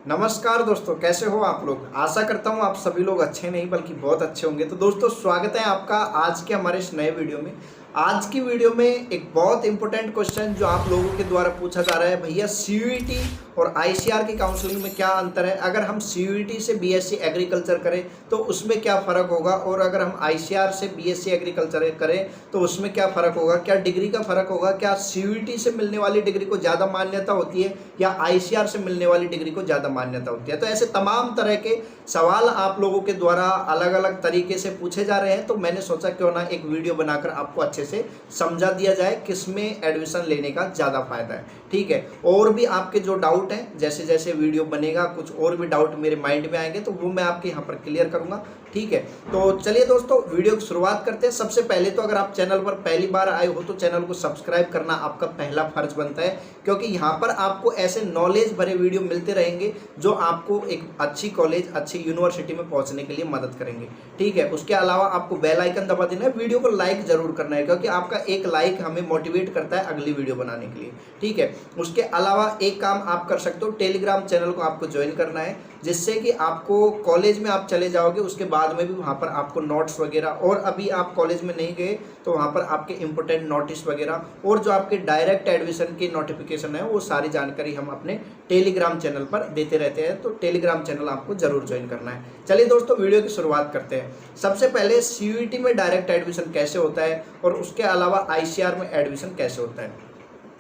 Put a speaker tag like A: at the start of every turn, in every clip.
A: नमस्कार दोस्तों, कैसे हो आप लोग। आशा करता हूँ आप सभी लोग अच्छे नहीं बल्कि बहुत अच्छे होंगे। तो दोस्तों स्वागत है आपका आज के हमारे इस नए वीडियो में। आज की वीडियो में एक बहुत इंपॉर्टेंट क्वेश्चन जो आप लोगों के द्वारा पूछा जा रहा है, भैया सीयूईटी और आईसीआर की काउंसलिंग में क्या अंतर है। अगर हम सीयूईटी से बीएससी एग्रीकल्चर करें तो उसमें क्या फ़र्क होगा, और अगर हम आईसीआर से बीएससी एग्रीकल्चर करें तो उसमें क्या फ़र्क होगा, क्या डिग्री का फ़र्क होगा, क्या सीयूईटी से मिलने वाली डिग्री को ज़्यादा मान्यता होती है या आईसीआर से मिलने वाली डिग्री को ज़्यादा मान्यता होती है। तो ऐसे तमाम तरह के सवाल आप लोगों के द्वारा अलग अलग तरीके से पूछे जा रहे हैं, तो मैंने सोचा क्यों ना एक वीडियो बनाकर आपको अच्छे से समझा दिया जाए किस में एडमिशन लेने का ज़्यादा फायदा है। ठीक है, और भी आपके जो डाउट हैं, जैसे जैसे वीडियो बनेगा कुछ और भी डाउट मेरे माइंड में आएंगे तो वो मैं आपके यहाँ पर क्लियर करूँगा। ठीक है, तो चलिए दोस्तों वीडियो की शुरुआत करते हैं। सबसे पहले तो अगर आप चैनल पर पहली बार आए हो तो चैनल को सब्सक्राइब करना आपका पहला फर्ज बनता है, क्योंकि यहाँ पर आपको ऐसे नॉलेज भरे वीडियो मिलते रहेंगे जो आपको एक अच्छी कॉलेज, अच्छी यूनिवर्सिटी में पहुँचने के लिए मदद करेंगे। ठीक है, उसके अलावा आपको बेल आइकन दबा देना है, वीडियो को लाइक जरूर करना है, क्योंकि आपका एक लाइक हमें मोटिवेट करता है अगली वीडियो बनाने के लिए। ठीक है, उसके अलावा एक काम आप कर सकते हो, टेलीग्राम चैनल को आपको ज्वाइन करना है, जिससे कि आपको कॉलेज में आप चले जाओगे उसके बाद में भी वहाँ पर आपको नोट्स वगैरह, और अभी आप कॉलेज में नहीं गए तो वहाँ पर आपके इंपॉर्टेंट नोटिस वगैरह और जो आपके डायरेक्ट एडमिशन की नोटिफिकेशन है वो सारी जानकारी हम अपने टेलीग्राम चैनल पर देते रहते हैं। तो टेलीग्राम चैनल आपको जरूर ज्वाइन करना है। चलिए दोस्तों वीडियो की शुरुआत करते हैं। सबसे पहले सीयूईटी में डायरेक्ट एडमिशन कैसे होता है और उसके अलावा आईसीआर में एडमिशन कैसे होता है।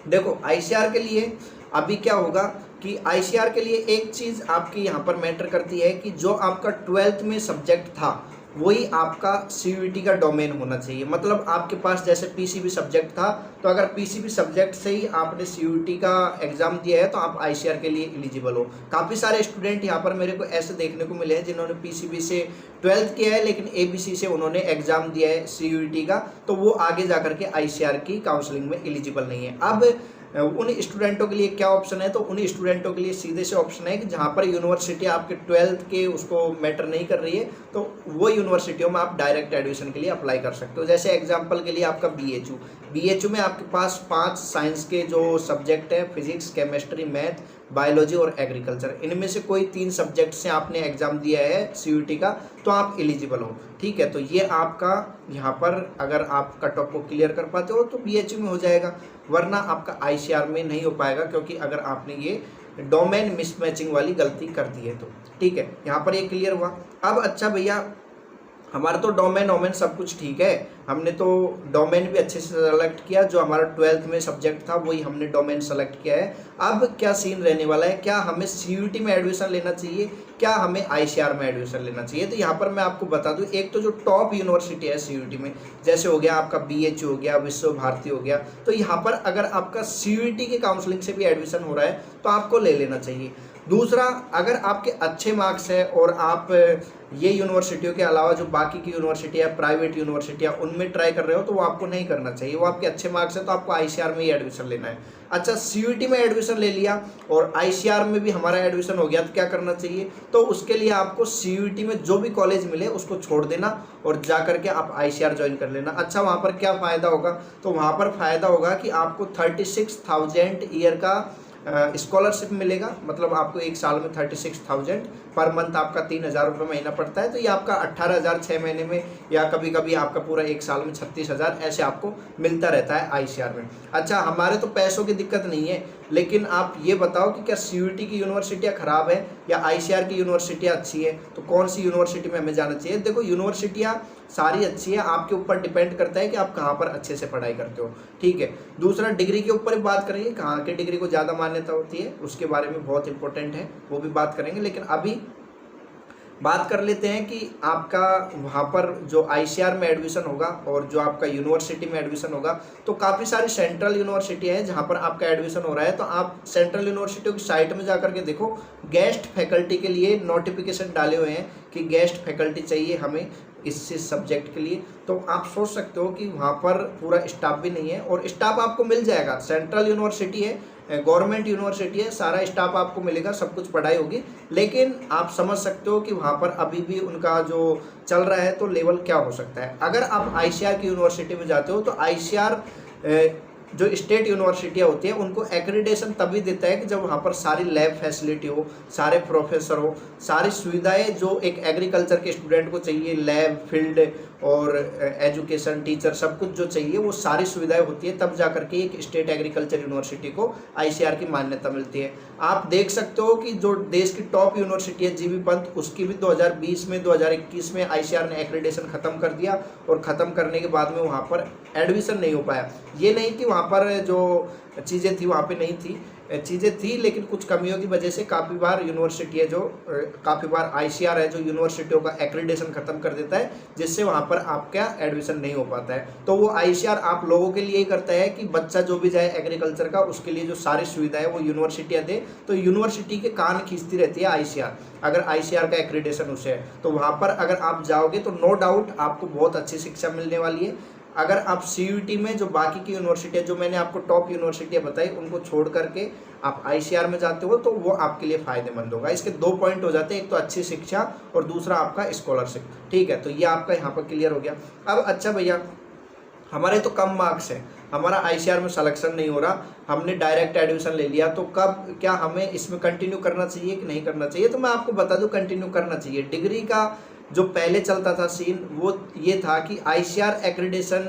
A: देखो आईसीआर के लिए अभी क्या होगा कि आईसीआर के लिए एक चीज़ आपकी यहाँ पर मैटर करती है कि जो आपका 12th में सब्जेक्ट था वही आपका सीयूईटी का डोमेन होना चाहिए। मतलब आपके पास जैसे पीसीबी सब्जेक्ट था, तो अगर पीसीबी सब्जेक्ट से ही आपने सीयूईटी का एग्ज़ाम दिया है तो आप आईसीआर के लिए एलिजिबल हो। काफ़ी सारे स्टूडेंट यहाँ पर मेरे को ऐसे देखने को मिले हैं जिन्होंने पीसीबी से 12th किया है लेकिन एबीसी से उन्होंने एग्ज़ाम दिया है सीयूईटी का, तो वो आगे जा करके आईसीआर की काउंसलिंग में एलिजिबल नहीं है। अब उन स्टूडेंटों के लिए क्या ऑप्शन है, तो उन स्टूडेंटों के लिए सीधे से ऑप्शन है कि जहाँ पर यूनिवर्सिटी आपके 12th के उसको मैटर नहीं कर रही है तो वो यूनिवर्सिटियों में आप डायरेक्ट एडमिशन के लिए अप्लाई कर सकते हो। जैसे एग्जांपल के लिए आपका बीएचयू में आपके पास 5 साइंस के जो सब्जेक्ट है, फिजिक्स, केमिस्ट्री, मैथ, बायोलॉजी और एग्रीकल्चर, इनमें से कोई 3 सब्जेक्ट से आपने एग्ज़ाम दिया है सीयूईटी का तो आप एलिजिबल हो। ठीक है, तो ये आपका यहाँ पर अगर आप कट ऑफ को क्लियर कर पाते हो तो बीएचयू में हो जाएगा, वरना आपका आईसीआर में नहीं हो पाएगा, क्योंकि अगर आपने ये डोमेन मिसमैचिंग वाली गलती कर दी है तो। ठीक है, यहाँ पर ये क्लियर हुआ। अब अच्छा भैया, हमारा तो डोमेन सब कुछ ठीक है, हमने तो डोमेन भी अच्छे से सेलेक्ट किया, जो हमारा 12th में सब्जेक्ट था वही हमने डोमेन सेलेक्ट किया है। अब क्या सीन रहने वाला है, क्या हमें सीयूईटी में एडमिशन लेना चाहिए, क्या हमें आईसीआर में एडमिशन लेना चाहिए। तो यहाँ पर मैं आपको बता दूँ, एक तो जो टॉप यूनिवर्सिटी है सीयूईटी में, जैसे हो गया आपका बीएचयू हो गया, विश्व भारती हो गया, तो यहाँ पर अगर आपका सीयूईटी की काउंसलिंग से भी एडमिशन हो रहा है तो आपको ले लेना चाहिए। दूसरा, अगर आपके अच्छे मार्क्स है और आप ये यूनिवर्सिटियों के अलावा जो बाकी की यूनिवर्सिटी है, प्राइवेट यूनिवर्सिटियाँ, उनमें ट्राई कर रहे हो तो वो आपको नहीं करना चाहिए। वो आपके अच्छे मार्क्स है तो आपको आईसीआर में ही एडमिशन लेना है। अच्छा, सीयूईटी में एडमिशन ले लिया और आईसीआर में भी हमारा एडमिशन हो गया तो क्या करना चाहिए, तो उसके लिए आपको सीयूईटी में जो भी कॉलेज मिले उसको छोड़ देना और जा करके आप आईसीआर ज्वाइन कर लेना। अच्छा, वहाँ पर क्या फ़ायदा होगा, तो वहाँ पर फ़ायदा होगा कि आपको 36,000 ईयर का स्कॉलरशिप मिलेगा। मतलब आपको एक साल में 36,000 पर मंथ, आपका 3,000 रुपये महीना पड़ता है, तो ये आपका 18,000 6 महीने में, या कभी कभी आपका पूरा एक साल में 36,000 ऐसे आपको मिलता रहता है आईसीआर में। अच्छा, हमारे तो पैसों की दिक्कत नहीं है, लेकिन आप ये बताओ कि क्या सीयूईटी की यूनिवर्सिटियाँ ख़राब है या आईसीआर की यूनिवर्सिटियाँ अच्छी है, तो कौन सी यूनिवर्सिटी में हमें जाना चाहिए। देखो यूनिवर्सिटियाँ सारी अच्छी है, आपके ऊपर डिपेंड करता है कि आप कहाँ पर अच्छे से पढ़ाई करते हो। ठीक है, दूसरा डिग्री के ऊपर बात करेंगे, कहाँ की डिग्री को ज़्यादा मान्यता होती है उसके बारे में बहुत इंपॉर्टेंट है, वो भी बात करेंगे। लेकिन अभी बात कर लेते हैं कि आपका वहाँ पर जो आईसीआर में एडमिशन होगा और जो आपका यूनिवर्सिटी में एडमिशन होगा, तो काफ़ी सारी सेंट्रल यूनिवर्सिटी है जहाँ पर आपका एडमिशन हो रहा है। तो आप सेंट्रल यूनिवर्सिटियों की साइट में जा करके देखो, गेस्ट फैकल्टी के लिए नोटिफिकेशन डाले हुए हैं कि गेस्ट फैकल्टी चाहिए हमें इस सब्जेक्ट के लिए। तो आप सोच सकते हो कि वहाँ पर पूरा स्टाफ भी नहीं है, और स्टाफ आपको मिल जाएगा। सेंट्रल यूनिवर्सिटी है, गवर्नमेंट यूनिवर्सिटी है, सारा स्टाफ आपको मिलेगा, सब कुछ पढ़ाई होगी, लेकिन आप समझ सकते हो कि वहाँ पर अभी भी उनका जो चल रहा है तो लेवल क्या हो सकता है। अगर आप आईसीआर की यूनिवर्सिटी में जाते हो तो आईसीआर जो स्टेट यूनिवर्सिटियाँ होती हैं उनको एक्रेडिटेशन तभी देता है कि जब वहाँ पर सारी लैब फैसिलिटी हो, सारे प्रोफेसर हो, सारी सुविधाएं जो एक एग्रीकल्चर के स्टूडेंट को चाहिए, लैब, फील्ड और एजुकेशन, टीचर, सब कुछ जो चाहिए वो सारी सुविधाएं होती है, तब जा करके एक स्टेट एग्रीकल्चर यूनिवर्सिटी को आईसीआर की मान्यता मिलती है। आप देख सकते हो कि जो देश की टॉप यूनिवर्सिटी है जीबी पंत, उसकी भी 2020 में 2021 में आईसीआर ने एक्रेडिटेशन खत्म कर दिया, और ख़त्म करने के बाद में वहाँ पर एडमिशन नहीं हो पाया। ये नहीं कि वहाँ पर जो चीज़ें थी वहाँ पे नहीं थी, चीज़ें थी, लेकिन कुछ कमियों की वजह से काफ़ी बार यूनिवर्सिटी है जो काफ़ी बार आईसीआर है जो यूनिवर्सिटियों का एक्रेडिटेशन खत्म कर देता है, जिससे वहाँ पर आपका एडमिशन नहीं हो पाता है। तो वो आईसीआर आप लोगों के लिए ही करता है कि बच्चा जो भी जाए एग्रीकल्चर का, उसके लिए जो सारी सुविधाएं वो यूनिवर्सिटियाँ दे, तो यूनिवर्सिटी के कान खींचती रहती है आईसीआर। अगर आईसीआर का एक्रेडिटेशन उसे है तो वहाँ पर अगर आप जाओगे तो नो डाउट आपको बहुत अच्छी शिक्षा मिलने वाली है। अगर आप सीयूईटी में जो बाकी की यूनिवर्सिटियाँ जो मैंने आपको टॉप यूनिवर्सिटियाँ बताई उनको छोड़ करके आप आईसीआर में जाते हो तो वो आपके लिए फ़ायदेमंद होगा। इसके 2 पॉइंट हो जाते हैं, एक तो अच्छी शिक्षा और दूसरा आपका स्कॉलरशिप। ठीक है, तो ये आपका यहाँ पर क्लियर हो गया। अब अच्छा भैया, हमारे तो कम मार्क्स हैं, हमारा आईसीआर में सिलेक्शन नहीं हो रहा, हमने डायरेक्ट एडमिशन ले लिया, तो कब क्या हमें इसमें कंटिन्यू करना चाहिए कि नहीं करना चाहिए? तो मैं आपको बता दूं, कंटिन्यू करना चाहिए। डिग्री का जो पहले चलता था सीन वो ये था कि आईसीआर एक्रेडिटेशन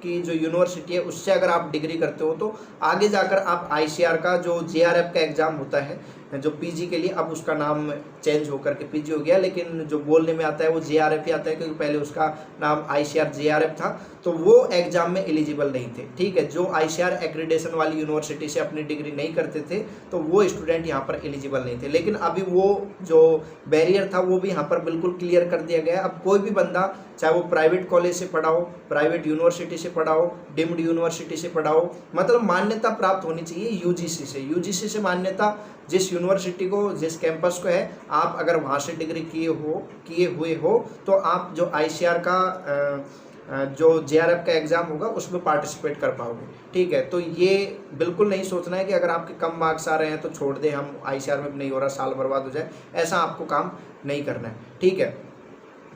A: की जो यूनिवर्सिटी है उससे अगर आप डिग्री करते हो तो आगे जाकर आप आईसीआर का जो जेआरएफ का एग्ज़ाम होता है जो पीजी के लिए, अब उसका नाम चेंज होकर के पीजी हो गया, लेकिन जो बोलने में आता है वो जेआरएफ ही आता है, क्योंकि पहले उसका नाम आईसीआर जेआरएफ था, तो वो एग्ज़ाम में एलिजिबल नहीं थे। ठीक है, जो आईसीआर एक्रेडिटेशन वाली यूनिवर्सिटी से अपनी डिग्री नहीं करते थे तो वो स्टूडेंट यहाँ पर एलिजिबल नहीं थे, लेकिन अभी वो जो बैरियर था वो भी यहाँ पर बिल्कुल क्लियर कर दिया गया है। अब कोई भी बंदा, चाहे वो प्राइवेट कॉलेज से पढ़ा हो, प्राइवेट यूनिवर्सिटी से पढ़ा हो, डीम्ड यूनिवर्सिटी से पढ़ा हो, मतलब मान्यता प्राप्त होनी चाहिए यूजीसी से। यूजीसी से मान्यता जिस यूनिवर्सिटी को, जिस कैंपस को है, आप अगर वहाँ से डिग्री किए हुए हो तो आप जो आईसीआर का जो जेआरएफ का एग्ज़ाम होगा उसमें पार्टिसिपेट कर पाओगे। ठीक है, तो ये बिल्कुल नहीं सोचना है कि अगर आपके कम मार्क्स आ रहे हैं तो छोड़ दें, हम आईसीआर में भी नहीं हो रहा, साल बर्बाद हो जाए, ऐसा आपको काम नहीं करना है। ठीक है,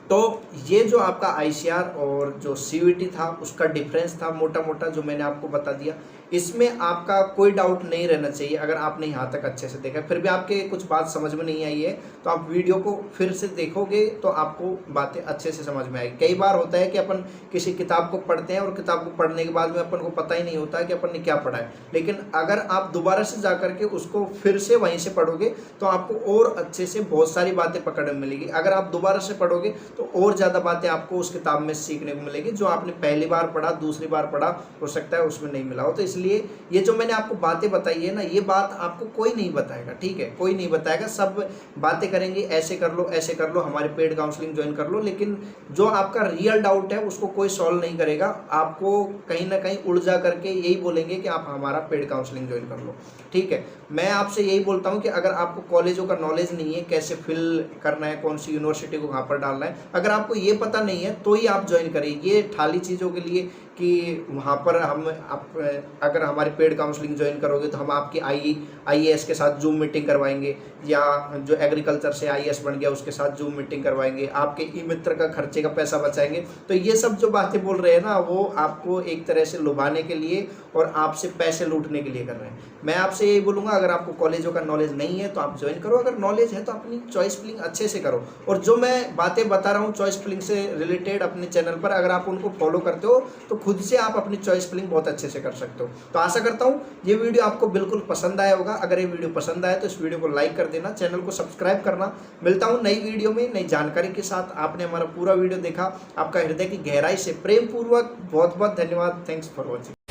A: तो ये जो आपका आईसीआर और जो सीयूईटी था उसका डिफरेंस था मोटा मोटा, जो मैंने आपको बता दिया। इसमें आपका कोई डाउट नहीं रहना चाहिए। अगर आपने यहाँ तक अच्छे से देखा, फिर भी आपके कुछ बात समझ में नहीं आई है तो आप वीडियो को फिर से देखोगे तो आपको बातें अच्छे से समझ में आएगी। कई बार होता है कि अपन किसी किताब को पढ़ते हैं और किताब को पढ़ने के बाद में अपन को पता ही नहीं होता है कि अपन ने क्या पढ़ा है, लेकिन अगर आप दोबारा से जा करके उसको फिर से वहीं से पढ़ोगे तो आपको और अच्छे से बहुत सारी बातें पकड़ में मिलेगी। अगर आप दोबारा से पढ़ोगे तो और ज़्यादा बातें आपको उस किताब में सीखने को मिलेगी, जो आपने पहली बार पढ़ा, दूसरी बार पढ़ा, हो सकता है उसमें नहीं मिला हो। तो इसलिए ये जो मैंने आपको बातें बताई है ना, ये बात आपको कोई नहीं बताएगा। ठीक है, कोई नहीं बताएगा, सब बातें करेंगे ऐसे कर लो, ऐसे कर लो, हमारे पेड काउंसलिंग ज्वाइन कर लो, लेकिन जो आपका रियल डाउट है उसको कोई सॉल्व नहीं करेगा। आपको कहीं ना कहीं उड़ जा करके यही बोलेंगे कि आप हमारा पेड काउंसलिंग ज्वाइन कर लो। ठीक है, मैं आपसे यही बोलता हूँ कि अगर आपको कॉलेजों का नॉलेज नहीं है, कैसे फिल करना है, कौन सी यूनिवर्सिटी को कहाँ पर डालना है, अगर आपको ये पता नहीं है तो ही आप ज्वाइन करिए। ये ठाली चीज़ों के लिए कि वहाँ पर अगर हमारी पेड काउंसलिंग ज्वाइन करोगे तो हम आपकी आईएएस के साथ जूम मीटिंग करवाएंगे, या जो एग्रीकल्चर से आईएएस बन गया उसके साथ जूम मीटिंग करवाएंगे, आपके ई मित्र का खर्चे का पैसा बचाएंगे। तो ये सब जो बातें बोल रहे हैं ना, वो आपको एक तरह से लुभाने के लिए और आपसे पैसे लूटने के लिए कर रहे हैं। मैं आपसे यही बोलूँगा, अगर आपको कॉलेजों का नॉलेज नहीं है तो आप ज्वाइन करो, अगर नॉलेज है तो अपनी चॉइस फिलिंग अच्छे से करो। और जो मैं बातें बता रहा हूँ चॉइस फिलिंग से रिलेटेड अपने चैनल पर, अगर आप उनको फॉलो करते हो तो खुद से आप अपनी चॉइस फिलिंग बहुत अच्छे से कर सकते हो। तो आशा करता हूँ ये वीडियो आपको बिल्कुल पसंद आया होगा। अगर ये वीडियो पसंद आया तो इस वीडियो को लाइक कर देना, चैनल को सब्सक्राइब करना। मिलता हूँ नई वीडियो में नई जानकारी के साथ। आपने हमारा पूरा वीडियो देखा, आपका हृदय की गहराई से प्रेम पूर्वक बहुत बहुत धन्यवाद। Thanks for watching.